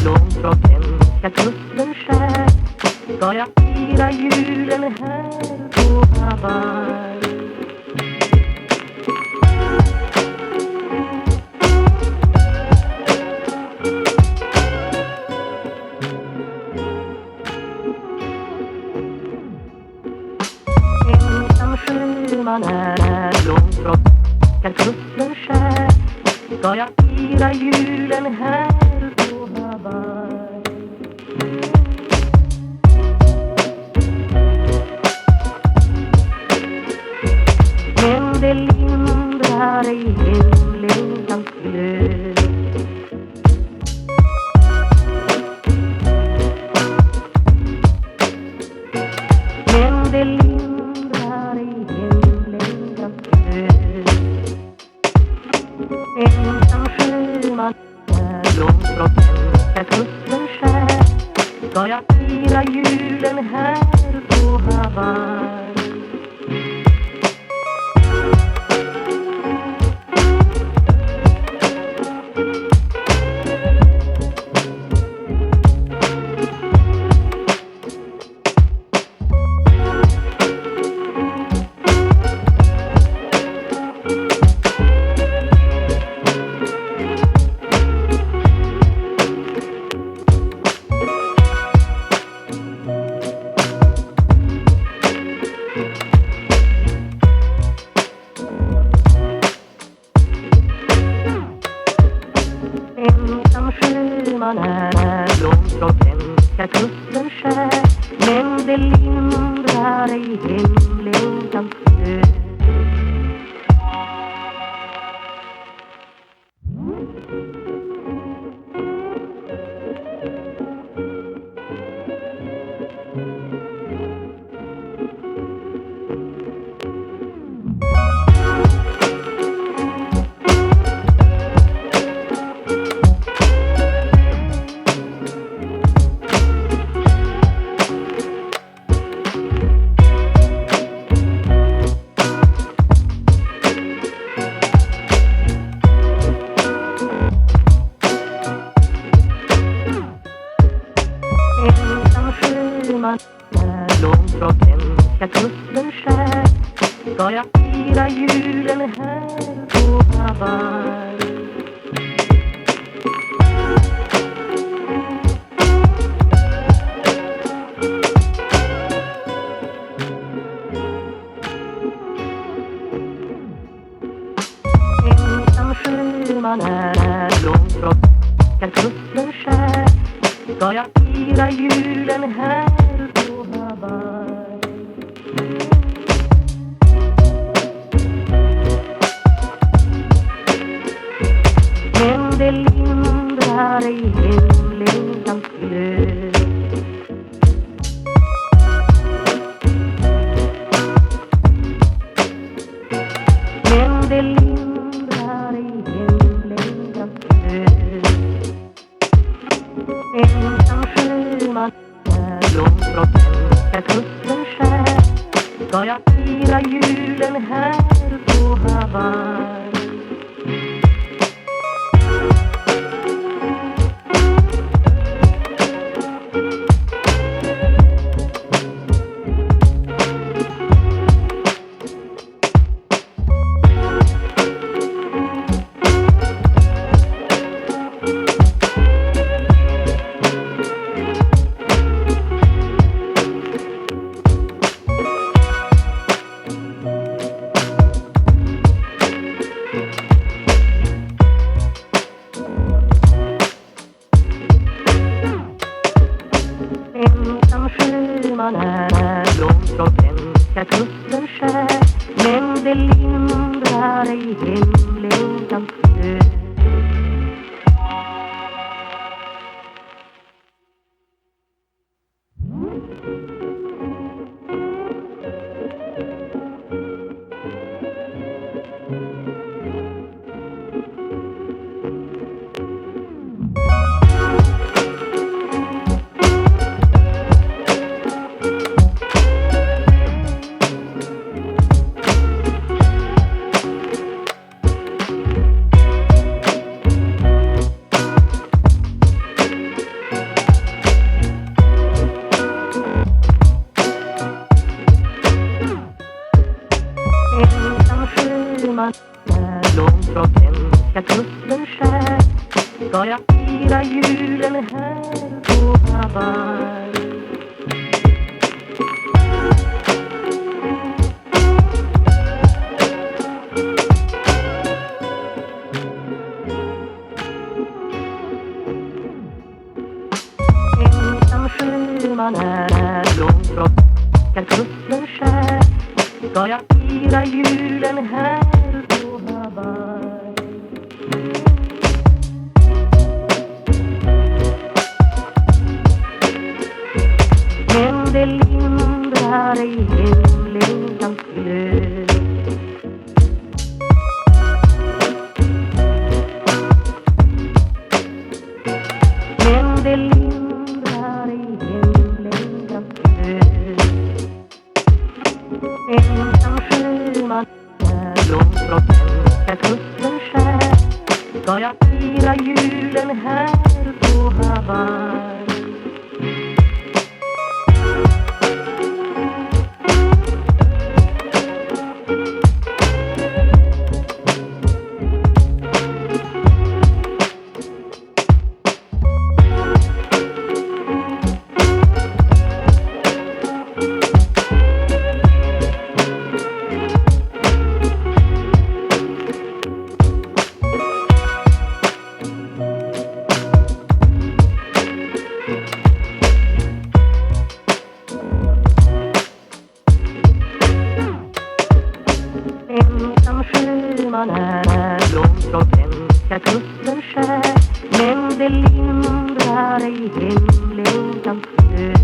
Långt från svenska kusten skär ska jag fira julen här på Hawaii. Ensam sjöman är långt från svenska kusten skär ska jag fira julen här på Hawaii. Men det lindrar ej hemlängtans glöd. Men det lindrar ej hemlängtans glöd. Ensam sjöman är långt från svenska kusten skär ska jag fira julen här på Hawaii. Ensam sjöman är långt från svenska kusten skär men det lindrar ej hemlängtans glöd. Ensam sjöman är långt från svenska kusten skär ska jag fira julen här på Hawaii. Ensam sjöman är långt från svenska kusten skär ska jag fira julen här på Hawaii. Men det lindrar ej hemlängtans glöd. Men det lindrar ej hemlängtans glöd. Ensam sjöman är långt från svenska kusten skär ska jag fira julen här på Hawaii. Ensam sjöman är långt från svenska kusten skär men det lindrar ej hemlängtans död. Ensam sjöman är långt från svenska kusten skär. Ska jag fira julen här på Hawaii? Ensam sjöman är långt från svenska kusten skär. Ska jag fira julen här på Hawaii? Men det lindrar ej hemlängtans glöd. Men det lindrar ej hemlängtans glöd. Ensam sjöman är långt från svenska kusten skär. Ska jag fira julen här på Hawaii? Ensam sjöman är långt från svenska kusten skär. Men det lindrar ej hemlängtans död.